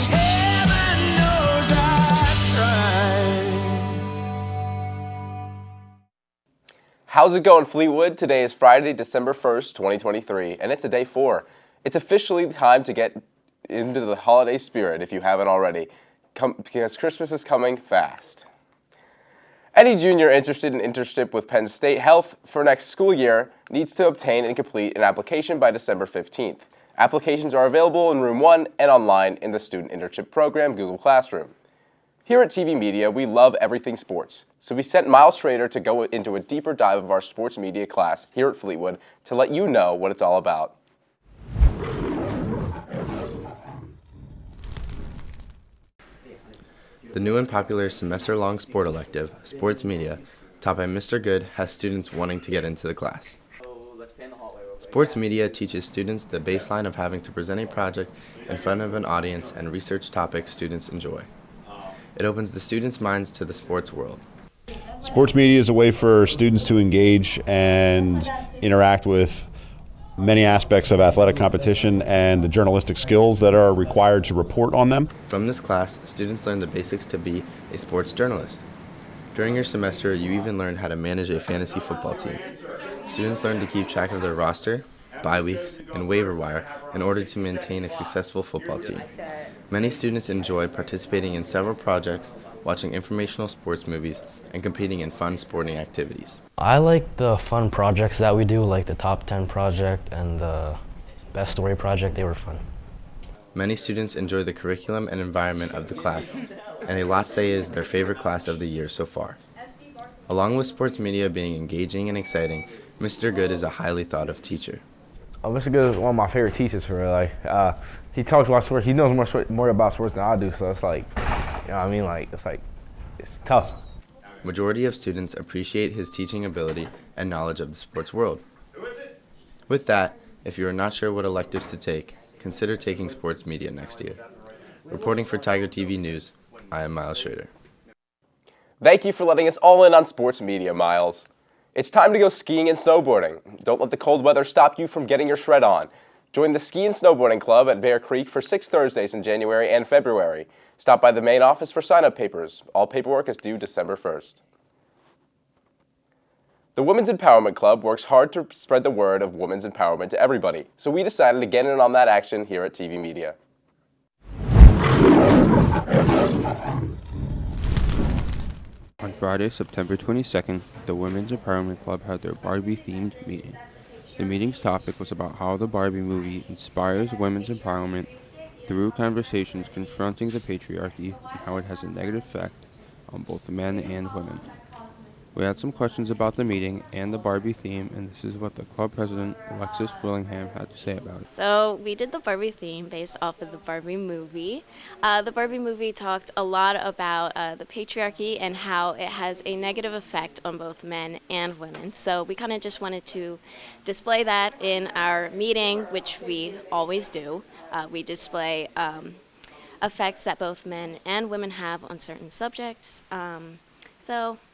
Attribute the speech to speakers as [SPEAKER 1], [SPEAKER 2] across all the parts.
[SPEAKER 1] heaven knows I tried.
[SPEAKER 2] How's it going, Fleetwood? Today is Friday, December 1st, 2023, and it's a day 4. It's officially time to get into the holiday spirit if you haven't already, because Christmas is coming fast. Any junior interested in internship with Penn State Health for next school year needs to obtain and complete an application by December 15th. Applications are available in Room 1 and online in the Student Internship Program Google Classroom. Here at TV Media, we love everything sports, so we sent Miles Schrader to go into a deeper dive of our sports media class here at Fleetwood to let you know what it's all about.
[SPEAKER 3] The new and popular semester-long sport elective, Sports Media, taught by Mr. Good, has students wanting to get into the class. Sports Media teaches students the baseline of having to present a project in front of an audience and research topics students enjoy. It opens the students' minds to the sports world.
[SPEAKER 4] Sports media is a way for students to engage and interact with many aspects of athletic competition and the journalistic skills that are required to report on them.
[SPEAKER 3] From this class, students learn the basics to be a sports journalist. During your semester, you even learn how to manage a fantasy football team. Students learn to keep track of their roster, bye weeks, and waiver wire in order to maintain a successful football team. Many students enjoy participating in several projects, watching informational sports movies, and competing in fun sporting activities.
[SPEAKER 5] I like the fun projects that we do, like the Top 10 project and the Best Story project. They were fun.
[SPEAKER 3] Many students enjoy the curriculum and environment of the class, and a lot say is their favorite class of the year so far. Along with sports media being engaging and exciting, Mr. Good is a highly thought of teacher.
[SPEAKER 6] Mr. Good is one of my favorite teachers for real. He talks about sports. He knows more about sports than I do, so it's like, you know what I mean? Like, it's tough.
[SPEAKER 3] Majority of students appreciate his teaching ability and knowledge of the sports world. With that, if you are not sure what electives to take, consider taking sports media next year. Reporting for Tiger TV News, I am Miles Schrader.
[SPEAKER 2] Thank you for letting us all in on sports media, Miles. It's time to go skiing and snowboarding. Don't let the cold weather stop you from getting your shred on. Join the Ski and Snowboarding Club at Bear Creek for 6 Thursdays in January and February. Stop by the main office for sign-up papers. All paperwork is due December 1st. The Women's Empowerment Club works hard to spread the word of women's empowerment to everybody, so we decided to get in on that action here at TV Media.
[SPEAKER 7] On Friday, September 22nd, the Women's Empowerment Club had their Barbie-themed meeting. The meeting's topic was about how the Barbie movie inspires women's empowerment through conversations confronting the patriarchy and how it has a negative effect on both men and women. We had some questions about the meeting and the Barbie theme, and this is what the club president, Alexis Willingham, had to say about it.
[SPEAKER 8] So we did the Barbie theme based off of the Barbie movie. The Barbie movie talked a lot about the patriarchy and how it has a negative effect on both men and women. So we kind of just wanted to display that in our meeting, which we always do. We display effects that both men and women have on certain subjects.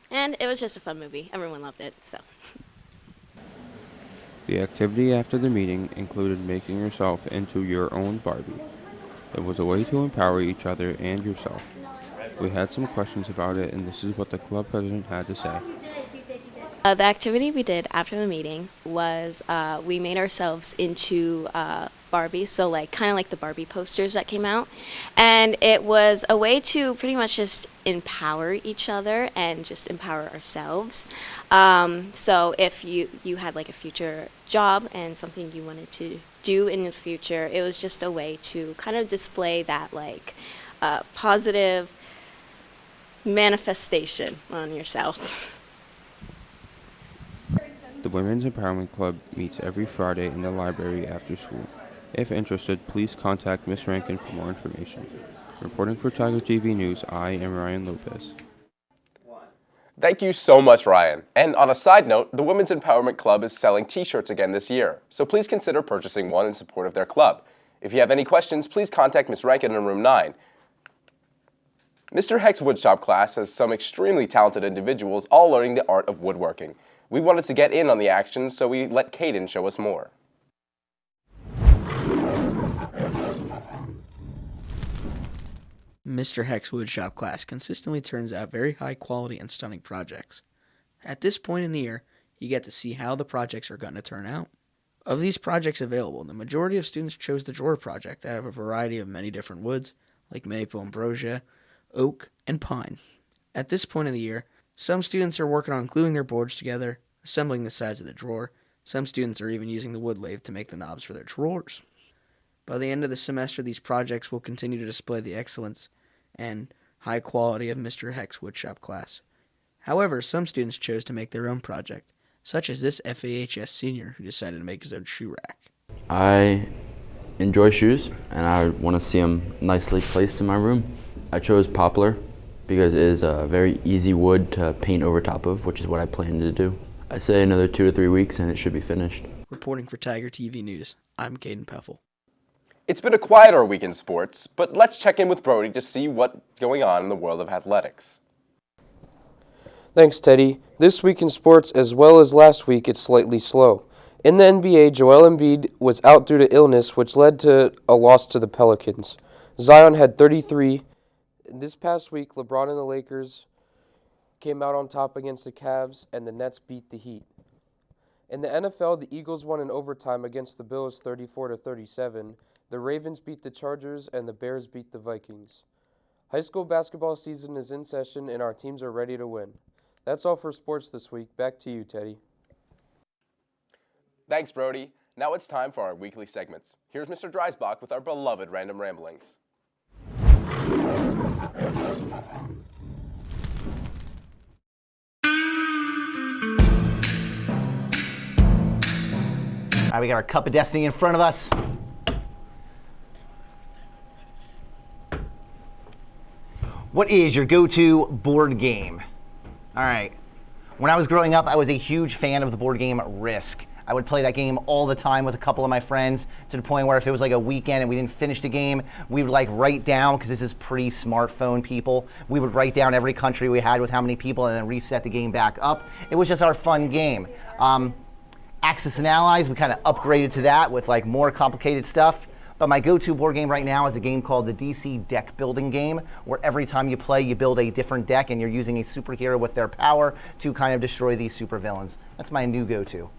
[SPEAKER 8] And it was just a fun movie. Everyone loved it, so.
[SPEAKER 7] The activity after the meeting included making yourself into your own Barbie. It was a way to empower each other and yourself. We had some questions about it, and this is what the club president had to say.
[SPEAKER 8] The activity we did after the meeting was we made ourselves into Barbie, so kind of like the Barbie posters that came out, and it was a way to pretty much just empower each other and just empower ourselves. So if you had like a future job and something you wanted to do in the future, it was just a way to kind of display that positive manifestation on yourself.
[SPEAKER 7] The Women's Empowerment Club meets every Friday in the library after school. If interested, please contact Ms. Rankin for more information. Reporting for Tiger TV News, I am Ryan Lopez.
[SPEAKER 2] Thank you so much, Ryan. And on a side note, the Women's Empowerment Club is selling t-shirts again this year, so please consider purchasing one in support of their club. If you have any questions, please contact Ms. Rankin in room 9. Mr. Heck's woodshop class has some extremely talented individuals all learning the art of woodworking. We wanted to get in on the action, so we let Caden show us more.
[SPEAKER 1] Mr. Heck's woodshop class consistently turns out very high quality and stunning projects. At this point in the year, you get to see how the projects are going to turn out. Of these projects available, the majority of students chose the drawer project out of a variety of many different woods, like maple, ambrosia, oak, and pine. At this point of the year, some students are working on gluing their boards together, assembling the sides of the drawer. Some students are even using the wood lathe to make the knobs for their drawers. By the end of the semester, these projects will continue to display the excellence and high quality of Mr. Heck's woodshop class. However, some students chose to make their own project, such as this FAHS senior who decided to make his own shoe rack.
[SPEAKER 9] I enjoy shoes, and I want to see them nicely placed in my room. I chose poplar because it is a very easy wood to paint over top of, which is what I plan to do. I say another 2 to 3 weeks and it should be finished.
[SPEAKER 1] Reporting for Tiger TV News, I'm Caden Peffel.
[SPEAKER 2] It's been a quieter week in sports, but let's check in with Brody to see what's going on in the world of athletics.
[SPEAKER 10] Thanks, Teddy. This week in sports, as well as last week, it's slightly slow. In the NBA, Joel Embiid was out due to illness, which led to a loss to the Pelicans. Zion had 33. This past week, LeBron and the Lakers came out on top against the Cavs, and the Nets beat the Heat. In the NFL, the Eagles won in overtime against the Bills 34-37. The Ravens beat the Chargers, and the Bears beat the Vikings. High school basketball season is in session, and our teams are ready to win. That's all for sports this week. Back to you, Teddy.
[SPEAKER 2] Thanks, Brody. Now it's time for our weekly segments. Here's Mr. Dreisbach with our beloved Random Ramblings.
[SPEAKER 11] All right, we got our cup of destiny in front of us. What is your go-to board game? All right. When I was growing up, I was a huge fan of the board game Risk. I would play that game all the time with a couple of my friends to the point where if it was like a weekend and we didn't finish the game, we would like write down, because this is pre-smartphone people, we would write down every country we had with how many people and then reset the game back up. It was just our fun game. Axis and Allies, we kind of upgraded to that with like more complicated stuff. But my go-to board game right now is a game called the DC Deck Building Game, where every time you play, you build a different deck and you're using a superhero with their power to kind of destroy these supervillains. That's my new go-to.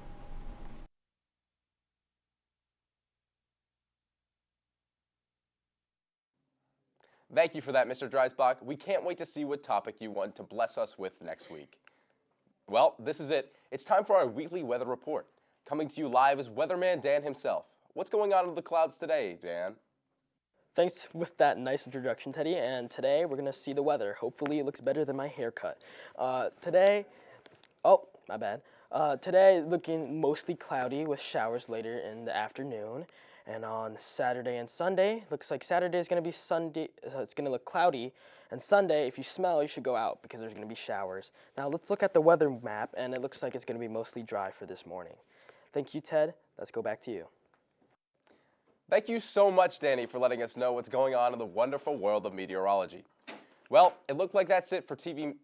[SPEAKER 2] Thank you for that, Mr. Dreisbach. We can't wait to see what topic you want to bless us with next week. Well, this is it. It's time for our weekly weather report. Coming to you live is Weatherman Dan himself. What's going on in the clouds today, Dan?
[SPEAKER 12] Thanks with that nice introduction, Teddy. And today we're going to see the weather. Hopefully it looks better than my haircut. Today looking mostly cloudy with showers later in the afternoon. And on Saturday and Sunday, looks like Saturday is going to be Sunday, so it's going to look cloudy. And Sunday, if you smell, you should go out because there's going to be showers. Now let's look at the weather map, and it looks like it's going to be mostly dry for this morning. Thank you, Ted. Let's go back to you.
[SPEAKER 2] Thank you so much, Danny, for letting us know what's going on in the wonderful world of meteorology. Well, it looked like that's it for TV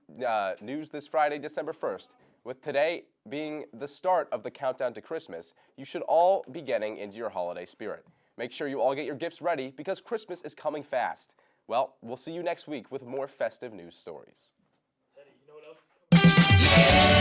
[SPEAKER 2] news this Friday, December 1st. With today being the start of the countdown to Christmas, you should all be getting into your holiday spirit. Make sure you all get your gifts ready because Christmas is coming fast. Well, we'll see you next week with more festive news stories.
[SPEAKER 12] Teddy, you know what else is coming?